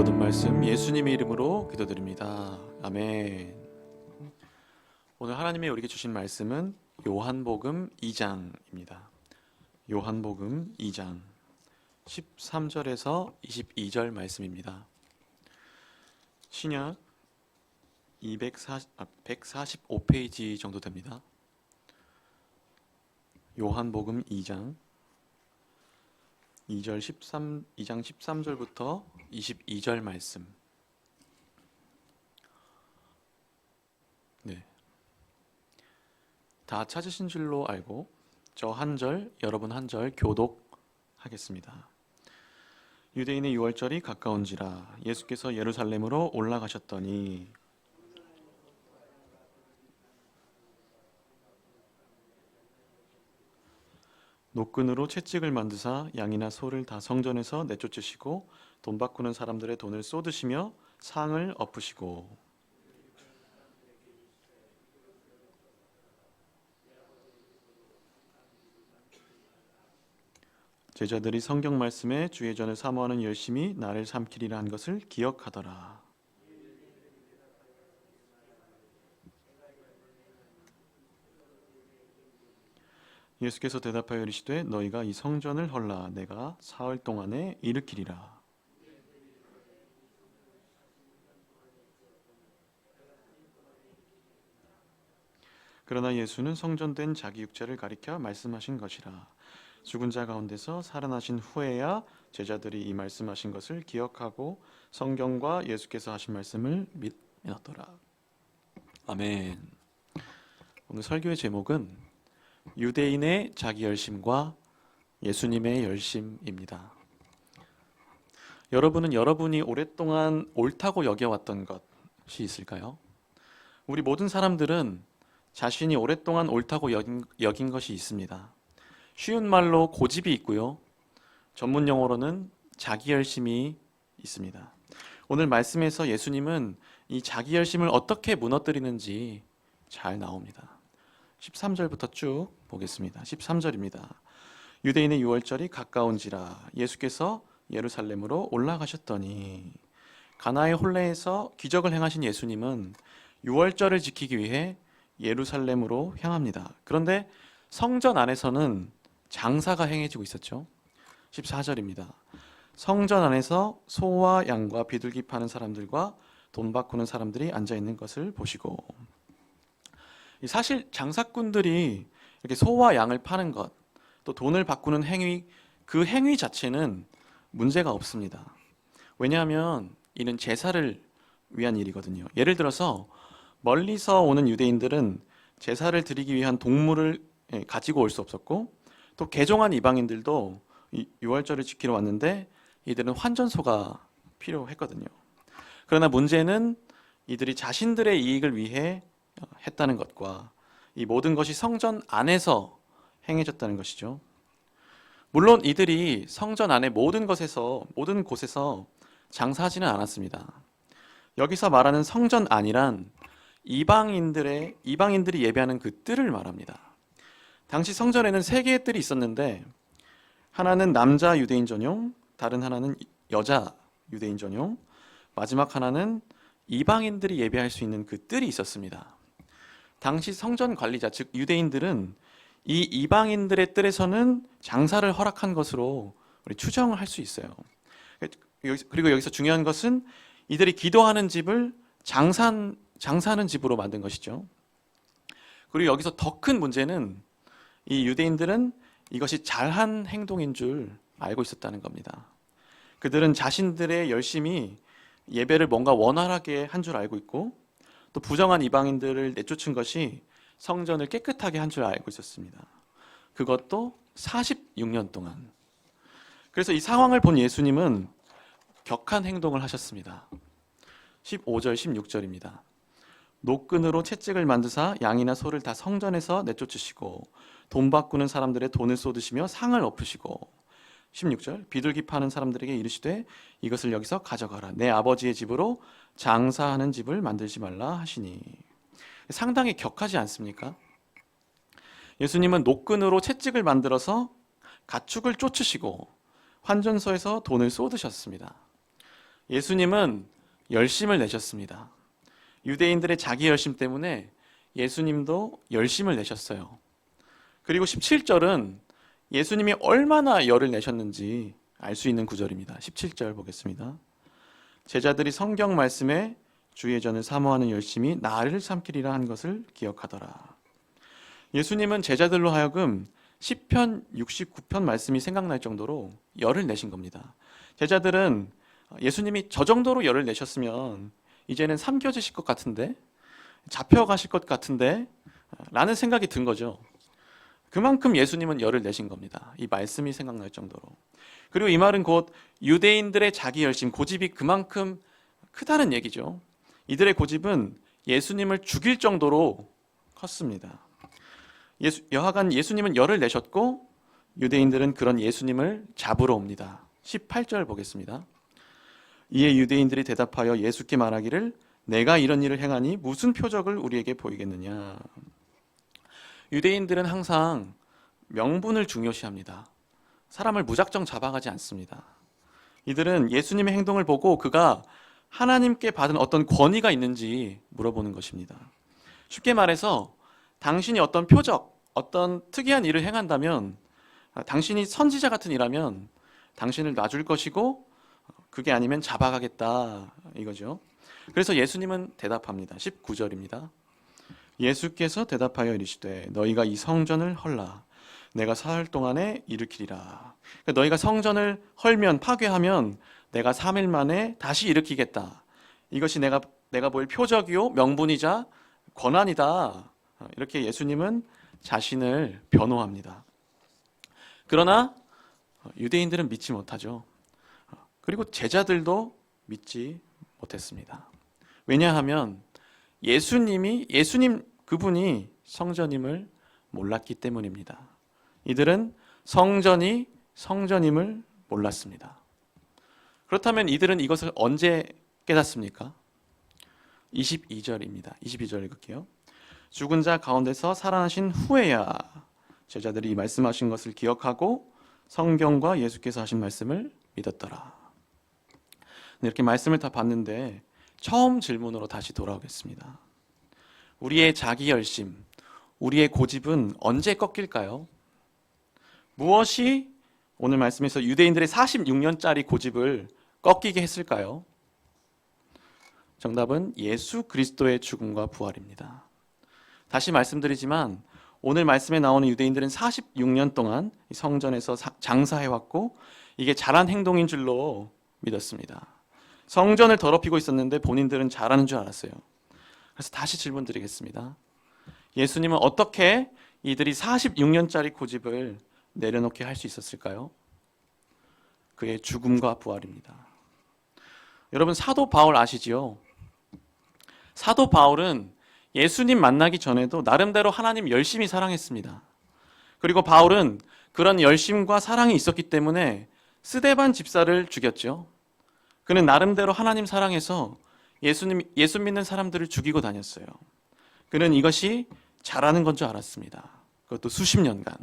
모든 말씀 예수님의 이름으로 기도드립니다. 아멘. 오늘 하나님이 우리에게 주신 말씀은 요한복음 2장입니다. 요한복음 2장 13절에서 22절 말씀입니다. 신약 145페이지 정도 됩니다. 요한복음 2장 2장 13절부터 22절 말씀. 네. 다 찾으신 줄로 알고 저 한 절, 여러분 한 절 교독하겠습니다. 유대인의 유월절이 가까운지라 예수께서 예루살렘으로 올라가셨더니 노끈으로 채찍을 만드사 양이나 소를 다 성전에서 내쫓으시고 돈 바꾸는 사람들의 돈을 쏟으시며 상을 엎으시고 제자들이 성경 말씀에 주의 전을 사모하는 열심히 나를 삼키리라 한 것을 기억하더라. 예수께서 대답하여 이르시되 너희가 이 성전을 헐라 내가 사흘 동안에 일으키리라. 그러나 예수는 성전된 자기 육체를 가리켜 말씀하신 것이라. 죽은 자 가운데서 살아나신 후에야 제자들이 이 말씀하신 것을 기억하고 성경과 예수께서 하신 말씀을 믿었더라. 아멘. 오늘 설교의 제목은 유대인의 자기 열심과 예수님의 열심입니다. 여러분은 여러분이 오랫동안 옳다고 여겨왔던 것이 있을까요? 우리 모든 사람들은 자신이 오랫동안 옳다고 여긴 것이 있습니다. 쉬운 말로 고집이 있고요. 전문 용어로는 자기 열심이 있습니다. 오늘 말씀에서 예수님은 이 자기 열심을 어떻게 무너뜨리는지 잘 나옵니다. 13절부터 쭉 보겠습니다. 13절입니다. 유대인의 유월절이 가까운지라 예수께서 예루살렘으로 올라가셨더니 가나의 혼례에서 기적을 행하신 예수님은 유월절을 지키기 위해 예루살렘으로 향합니다. 그런데 성전 안에서는 장사가 행해지고 있었죠. 14절입니다. 성전 안에서 소와 양과 비둘기 파는 사람들과 돈 바꾸는 사람들이 앉아있는 것을 보시고 사실 장사꾼들이 이렇게 소와 양을 파는 것, 또 돈을 바꾸는 행위, 그 행위 자체는 문제가 없습니다. 왜냐하면 이는 제사를 위한 일이거든요. 예를 들어서 멀리서 오는 유대인들은 제사를 드리기 위한 동물을 가지고 올 수 없었고 또 개종한 이방인들도 유월절을 지키러 왔는데 이들은 환전소가 필요했거든요. 그러나 문제는 이들이 자신들의 이익을 위해 했다는 것과 이 모든 것이 성전 안에서 행해졌다는 것이죠. 물론 이들이 성전 안의 모든 곳에서 장사하지는 않았습니다. 여기서 말하는 성전 안이란 이방인들이 예배하는 그 뜰을 말합니다. 당시 성전에는 세 개의 뜰이 있었는데 하나는 남자 유대인 전용, 다른 하나는 여자 유대인 전용, 마지막 하나는 이방인들이 예배할 수 있는 그 뜰이 있었습니다. 당시 성전 관리자, 즉 유대인들은 이 이방인들의 뜰에서는 장사를 허락한 것으로 우리 추정을 할 수 있어요. 그리고 여기서 중요한 것은 이들이 기도하는 집을 장사하는 집으로 만든 것이죠. 그리고 여기서 더 큰 문제는 이 유대인들은 이것이 잘한 행동인 줄 알고 있었다는 겁니다. 그들은 자신들의 열심히 예배를 뭔가 원활하게 한 줄 알고 있고 또 부정한 이방인들을 내쫓은 것이 성전을 깨끗하게 한 줄 알고 있었습니다. 그것도 46년 동안. 그래서 이 상황을 본 예수님은 격한 행동을 하셨습니다. 15절, 16절입니다. 노끈으로 채찍을 만드사 양이나 소를 다 성전에서 내쫓으시고 돈 바꾸는 사람들의 돈을 쏟으시며 상을 엎으시고 16절 비둘기 파는 사람들에게 이르시되 이것을 여기서 가져가라 내 아버지의 집으로 장사하는 집을 만들지 말라 하시니. 상당히 격하지 않습니까? 예수님은 노끈으로 채찍을 만들어서 가축을 쫓으시고 환전소에서 돈을 쏟으셨습니다. 예수님은 열심을 내셨습니다. 유대인들의 자기 열심 때문에 예수님도 열심을 내셨어요. 그리고 17절은 예수님이 얼마나 열을 내셨는지 알 수 있는 구절입니다. 17절 보겠습니다. 제자들이 성경 말씀에 주의 전을 사모하는 열심이 나를 삼키리라 한 것을 기억하더라. 예수님은 제자들로 하여금 시편 69편 말씀이 생각날 정도로 열을 내신 겁니다. 제자들은 예수님이 저 정도로 열을 내셨으면 이제는 삼켜지실 것 같은데, 잡혀가실 것 같은데 라는 생각이 든 거죠. 그만큼 예수님은 열을 내신 겁니다. 이 말씀이 생각날 정도로. 그리고 이 말은 곧 유대인들의 자기 열심, 고집이 그만큼 크다는 얘기죠. 이들의 고집은 예수님을 죽일 정도로 컸습니다. 여하간 예수님은 열을 내셨고 유대인들은 그런 예수님을 잡으러 옵니다. 18절 보겠습니다. 이에 유대인들이 대답하여 예수께 말하기를 내가 이런 일을 행하니 무슨 표적을 우리에게 보이겠느냐. 유대인들은 항상 명분을 중요시합니다. 사람을 무작정 잡아가지 않습니다. 이들은 예수님의 행동을 보고 그가 하나님께 받은 어떤 권위가 있는지 물어보는 것입니다. 쉽게 말해서 당신이 어떤 표적, 어떤 특이한 일을 행한다면, 당신이 선지자 같은 일하면 당신을 놔줄 것이고 그게 아니면 잡아가겠다 이거죠. 그래서 예수님은 대답합니다. 19절입니다. 예수께서 대답하여 이르시되 너희가 이 성전을 헐라 내가 사흘 동안에 일으키리라. 그러니까 너희가 성전을 헐면, 파괴하면 내가 3일 만에 다시 일으키겠다. 이것이 내가 보일 표적이요 명분이자 권한이다. 이렇게 예수님은 자신을 변호합니다. 그러나 유대인들은 믿지 못하죠. 그리고 제자들도 믿지 못했습니다. 왜냐하면 예수님 그분이 성전임을 몰랐기 때문입니다. 이들은 성전이 성전임을 몰랐습니다. 그렇다면 이들은 이것을 언제 깨닫습니까? 22절입니다. 22절 읽을게요. 죽은 자 가운데서 살아나신 후에야 제자들이 말씀하신 것을 기억하고 성경과 예수께서 하신 말씀을 믿었더라. 이렇게 말씀을 다 봤는데 처음 질문으로 다시 돌아오겠습니다. 우리의 자기 열심, 우리의 고집은 언제 꺾일까요? 무엇이 오늘 말씀에서 유대인들의 46년짜리 고집을 꺾이게 했을까요? 정답은 예수 그리스도의 죽음과 부활입니다. 다시 말씀드리지만 오늘 말씀에 나오는 유대인들은 46년 동안 성전에서 장사해왔고 이게 잘한 행동인 줄로 믿었습니다. 성전을 더럽히고 있었는데 본인들은 잘하는 줄 알았어요. 그래서 다시 질문 드리겠습니다. 예수님은 어떻게 이들이 46년짜리 고집을 내려놓게 할 수 있었을까요? 그의 죽음과 부활입니다. 여러분 사도 바울 아시지요? 사도 바울은 예수님 만나기 전에도 나름대로 하나님 열심히 사랑했습니다. 그리고 바울은 그런 열심과 사랑이 있었기 때문에 스데반 집사를 죽였죠. 그는 나름대로 하나님 사랑해서 예수 믿는 사람들을 죽이고 다녔어요. 그는 이것이 잘하는 건 줄 알았습니다. 그것도 수십 년간.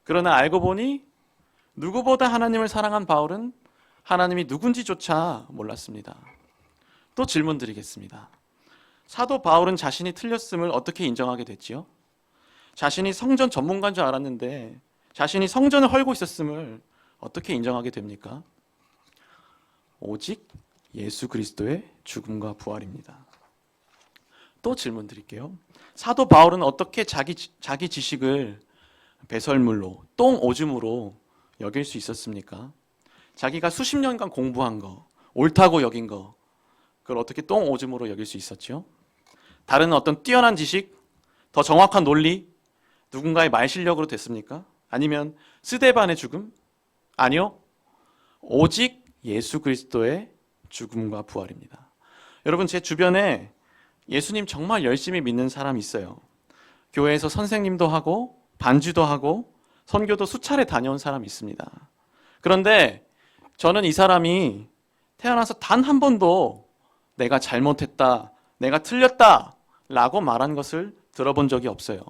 그러나 알고 보니 누구보다 하나님을 사랑한 바울은 하나님이 누군지조차 몰랐습니다. 또 질문 드리겠습니다. 사도 바울은 자신이 틀렸음을 어떻게 인정하게 됐지요? 자신이 성전 전문가인 줄 알았는데 자신이 성전을 헐고 있었음을 어떻게 인정하게 됩니까? 오직 예수 그리스도의 죽음과 부활입니다. 또 질문 드릴게요. 사도 바울은 어떻게 자기 지식을 배설물로, 똥 오줌으로 여길 수 있었습니까? 자기가 수십 년간 공부한 거, 옳다고 여긴 거, 그걸 어떻게 똥 오줌으로 여길 수 있었죠? 다른 어떤 뛰어난 지식, 더 정확한 논리, 누군가의 말 실력으로 됐습니까? 아니면 스데반의 죽음? 아니요. 오직 예수 그리스도의 죽음과 부활입니다. 여러분 제 주변에 예수님 정말 열심히 믿는 사람이 있어요. 교회에서 선생님도 하고 반주도 하고 선교도 수차례 다녀온 사람이 있습니다. 그런데 저는 이 사람이 태어나서 단 한 번도 내가 잘못했다, 내가 틀렸다 라고 말한 것을 들어본 적이 없어요.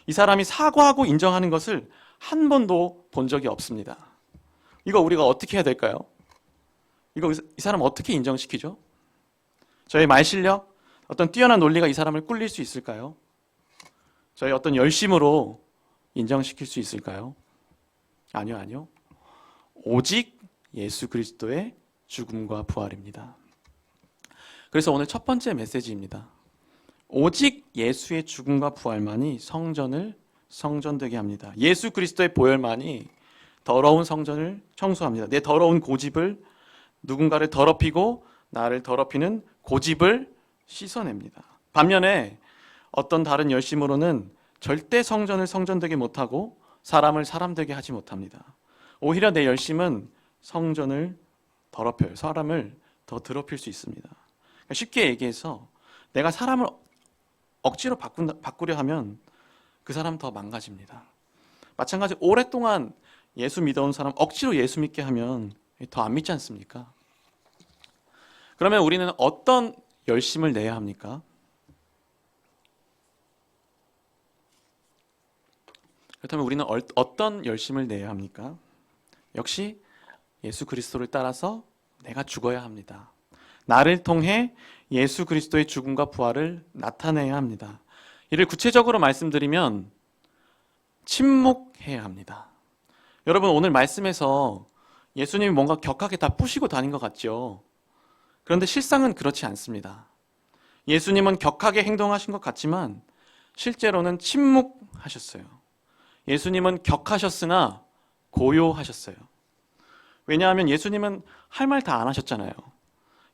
이 사람이 사과하고 인정하는 것을 한 번도 본 적이 없습니다. 이거 우리가 어떻게 해야 될까요? 이 사람 어떻게 인정시키죠? 저의 말 실력, 어떤 뛰어난 논리가 이 사람을 꿀릴 수 있을까요? 저의 어떤 열심으로 인정시킬 수 있을까요? 아니요. 오직 예수 그리스도의 죽음과 부활입니다. 그래서 오늘 첫 번째 메시지입니다. 오직 예수의 죽음과 부활만이 성전을 성전되게 합니다. 예수 그리스도의 보혈만이 더러운 성전을 청소합니다. 내 더러운 고집을, 누군가를 더럽히고 나를 더럽히는 고집을 씻어냅니다. 반면에 어떤 다른 열심으로는 절대 성전을 성전되게 못하고 사람을 사람되게 하지 못합니다. 오히려 내 열심은 성전을 더럽혀요. 사람을 더 더럽힐 수 있습니다. 그러니까 쉽게 얘기해서 내가 사람을 억지로 바꾸려 하면 그 사람 더 망가집니다. 마찬가지로 오랫동안 예수 믿어온 사람 억지로 예수 믿게 하면 더 안 믿지 않습니까? 그러면 우리는 어떤 열심을 내야 합니까? 그렇다면 우리는 어떤 열심을 내야 합니까? 역시 예수 그리스도를 따라서 내가 죽어야 합니다. 나를 통해 예수 그리스도의 죽음과 부활을 나타내야 합니다. 이를 구체적으로 말씀드리면 침묵해야 합니다. 여러분, 오늘 말씀에서 예수님이 뭔가 격하게 다 부시고 다닌 것 같죠? 그런데 실상은 그렇지 않습니다. 예수님은 격하게 행동하신 것 같지만 실제로는 침묵하셨어요. 예수님은 격하셨으나 고요하셨어요. 왜냐하면 예수님은 할 말 다 안 하셨잖아요.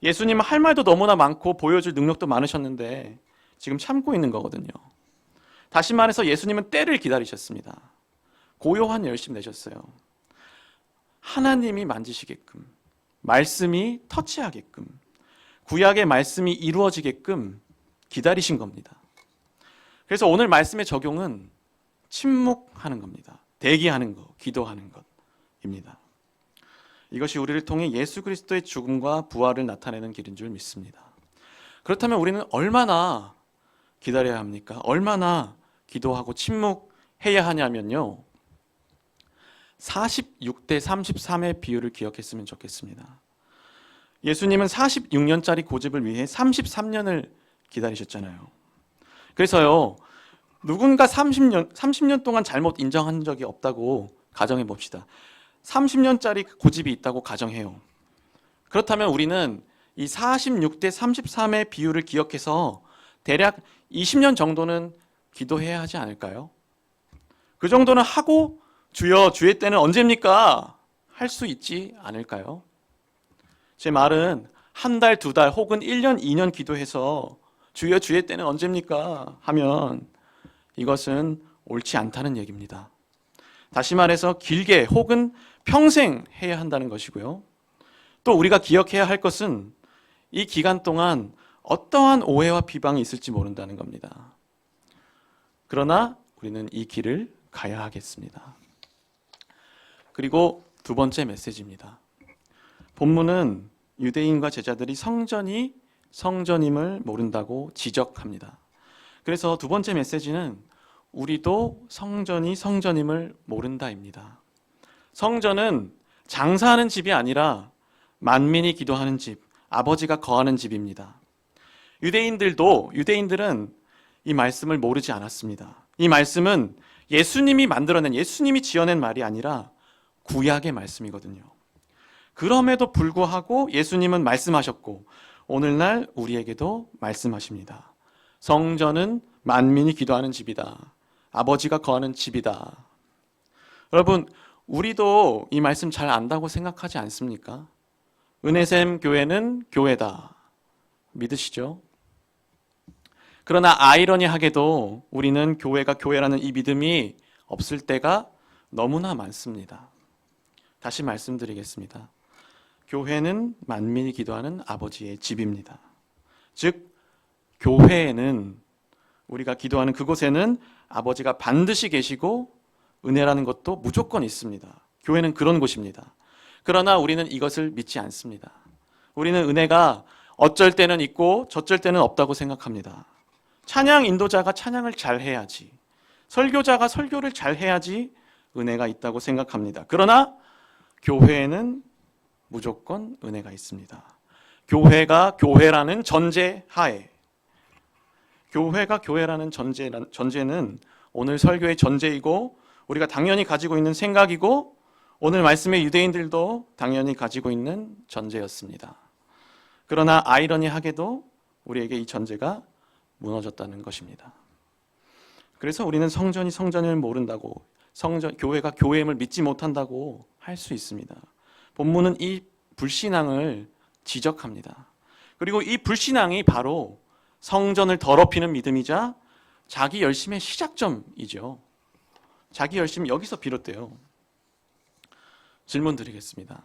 예수님은 할 말도 너무나 많고 보여줄 능력도 많으셨는데 지금 참고 있는 거거든요. 다시 말해서 예수님은 때를 기다리셨습니다. 고요한 열심 내셨어요. 하나님이 만지시게끔, 말씀이 터치하게끔, 구약의 말씀이 이루어지게끔 기다리신 겁니다. 그래서 오늘 말씀의 적용은 침묵하는 겁니다. 대기하는 것, 기도하는 것입니다. 이것이 우리를 통해 예수 그리스도의 죽음과 부활을 나타내는 길인 줄 믿습니다. 그렇다면 우리는 얼마나 기다려야 합니까? 얼마나 기도하고 침묵해야 하냐면요, 46대 33의 비율을 기억했으면 좋겠습니다. 예수님은 46년짜리 고집을 위해 33년을 기다리셨잖아요. 그래서요, 누군가 30년 동안 잘못 인정한 적이 없다고 가정해 봅시다. 30년짜리 고집이 있다고 가정해요. 그렇다면 우리는 이 46대 33의 비율을 기억해서 대략 20년 정도는 기도해야 하지 않을까요? 그 정도는 하고 주여 주의 때는 언제입니까? 할 수 있지 않을까요? 제 말은 한 달, 두 달 혹은 1년, 2년 기도해서 주여 주의 때는 언제입니까? 하면 이것은 옳지 않다는 얘기입니다. 다시 말해서 길게 혹은 평생 해야 한다는 것이고요. 또 우리가 기억해야 할 것은 이 기간 동안 어떠한 오해와 비방이 있을지 모른다는 겁니다. 그러나 우리는 이 길을 가야 하겠습니다. 그리고 두 번째 메시지입니다. 본문은 유대인과 제자들이 성전이 성전임을 모른다고 지적합니다. 그래서 두 번째 메시지는 우리도 성전이 성전임을 모른다입니다. 성전은 장사하는 집이 아니라 만민이 기도하는 집, 아버지가 거하는 집입니다. 유대인들은 이 말씀을 모르지 않았습니다. 이 말씀은 예수님이 만들어낸, 예수님이 지어낸 말이 아니라 구약의 말씀이거든요. 그럼에도 불구하고 예수님은 말씀하셨고 오늘날 우리에게도 말씀하십니다. 성전은 만민이 기도하는 집이다. 아버지가 거하는 집이다. 여러분, 우리도 이 말씀 잘 안다고 생각하지 않습니까? 은혜샘 교회는 교회다. 믿으시죠? 그러나 아이러니하게도 우리는 교회가 교회라는 이 믿음이 없을 때가 너무나 많습니다. 다시 말씀드리겠습니다. 교회는 만민이 기도하는 아버지의 집입니다. 즉, 교회에는, 우리가 기도하는 그곳에는 아버지가 반드시 계시고 은혜라는 것도 무조건 있습니다. 교회는 그런 곳입니다. 그러나 우리는 이것을 믿지 않습니다. 우리는 은혜가 어쩔 때는 있고 저쩔 때는 없다고 생각합니다. 찬양 인도자가 찬양을 잘 해야지, 설교자가 설교를 잘 해야지 은혜가 있다고 생각합니다. 그러나 교회에는 무조건 은혜가 있습니다. 교회가 교회라는 전제 하에, 교회가 교회라는 전제는 오늘 설교의 전제이고 우리가 당연히 가지고 있는 생각이고 오늘 말씀의 유대인들도 당연히 가지고 있는 전제였습니다. 그러나 아이러니하게도 우리에게 이 전제가 무너졌다는 것입니다. 그래서 우리는 성전이 성전을 모른다고, 교회가 교회임을 믿지 못한다고 할 수 있습니다. 본문은 이 불신앙을 지적합니다. 그리고 이 불신앙이 바로 성전을 더럽히는 믿음이자 자기 열심의 시작점이죠. 자기 열심이 여기서 비롯돼요. 질문 드리겠습니다.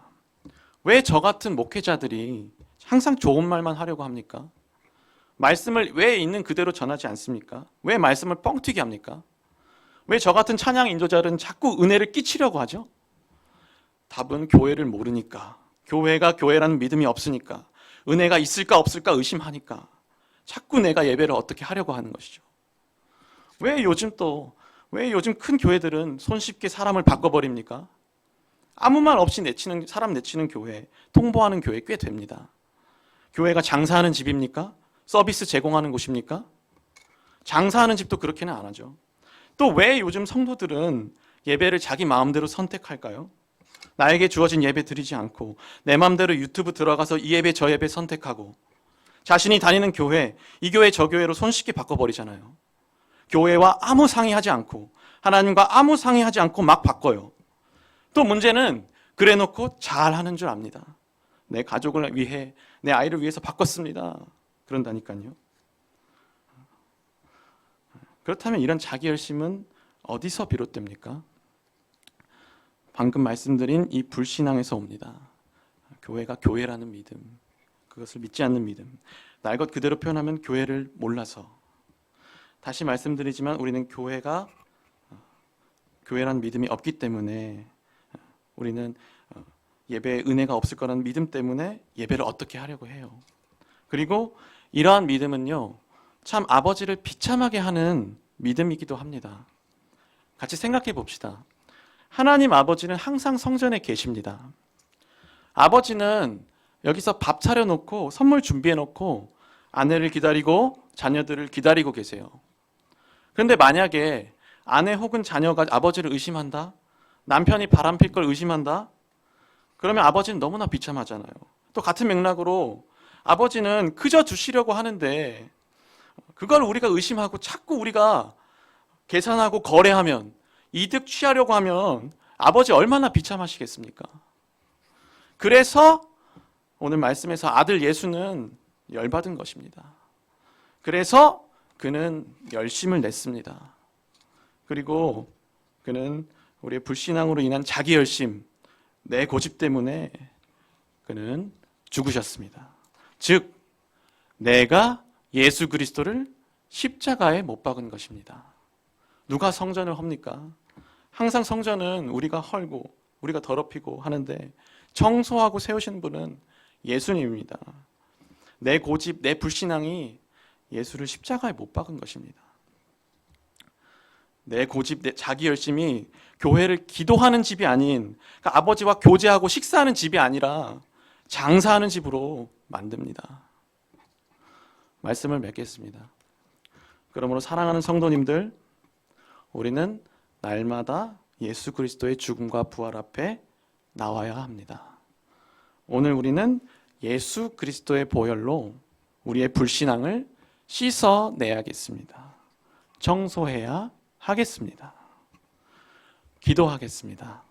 왜 저 같은 목회자들이 항상 좋은 말만 하려고 합니까? 말씀을 왜 있는 그대로 전하지 않습니까? 왜 말씀을 뻥튀기 합니까? 왜 저 같은 찬양 인도자들은 자꾸 은혜를 끼치려고 하죠? 답은 교회를 모르니까, 교회가 교회라는 믿음이 없으니까, 은혜가 있을까 없을까 의심하니까 자꾸 내가 예배를 어떻게 하려고 하는 것이죠. 왜 요즘 큰 교회들은 손쉽게 사람을 바꿔버립니까? 아무 말 없이 사람 내치는 교회, 통보하는 교회 꽤 됩니다. 교회가 장사하는 집입니까? 서비스 제공하는 곳입니까? 장사하는 집도 그렇게는 안 하죠. 또 왜 요즘 성도들은 예배를 자기 마음대로 선택할까요? 나에게 주어진 예배 드리지 않고 내 마음대로 유튜브 들어가서 이 예배 저 예배 선택하고 자신이 다니는 교회, 이 교회 저 교회로 손쉽게 바꿔버리잖아요. 교회와 아무 상의하지 않고 하나님과 아무 상의하지 않고 막 바꿔요. 또 문제는 그래놓고 잘하는 줄 압니다. 내 가족을 위해, 내 아이를 위해서 바꿨습니다. 그런다니까요. 그렇다면 이런 자기 열심은 어디서 비롯됩니까? 방금 말씀드린 이 불신앙에서 옵니다. 교회가 교회라는 믿음, 그것을 믿지 않는 믿음, 날 것 그대로 표현하면 교회를 몰라서. 다시 말씀드리지만 우리는 교회라는 믿음이 없기 때문에 우리는 예배에 은혜가 없을 거라는 믿음 때문에 예배를 어떻게 하려고 해요. 그리고 이러한 믿음은요, 참 아버지를 비참하게 하는 믿음이기도 합니다. 같이 생각해 봅시다. 하나님 아버지는 항상 성전에 계십니다. 아버지는 여기서 밥 차려놓고 선물 준비해놓고 아내를 기다리고 자녀들을 기다리고 계세요. 그런데 만약에 아내 혹은 자녀가 아버지를 의심한다? 남편이 바람필 걸 의심한다? 그러면 아버지는 너무나 비참하잖아요. 또 같은 맥락으로 아버지는 그저 주시려고 하는데 그걸 우리가 의심하고 자꾸 우리가 계산하고 거래하면, 이득 취하려고 하면 아버지 얼마나 비참하시겠습니까? 그래서 오늘 말씀에서 아들 예수는 열받은 것입니다. 그래서 그는 열심을 냈습니다. 그리고 그는 우리의 불신앙으로 인한 자기 열심, 내 고집 때문에 그는 죽으셨습니다. 즉, 내가 예수 그리스도를 십자가에 못 박은 것입니다. 누가 성전을 헙니까? 항상 성전은 우리가 헐고 우리가 더럽히고 하는데 청소하고 세우신 분은 예수님입니다. 내 고집, 내 불신앙이 예수를 십자가에 못 박은 것입니다. 내 고집, 내 자기 열심이 교회를 기도하는 집이 아닌, 그러니까 아버지와 교제하고 식사하는 집이 아니라 장사하는 집으로 만듭니다. 말씀을 맺겠습니다. 그러므로 사랑하는 성도님들, 우리는 날마다 예수 그리스도의 죽음과 부활 앞에 나와야 합니다. 오늘 우리는 예수 그리스도의 보혈로 우리의 불신앙을 씻어내야겠습니다. 청소해야 하겠습니다. 기도하겠습니다.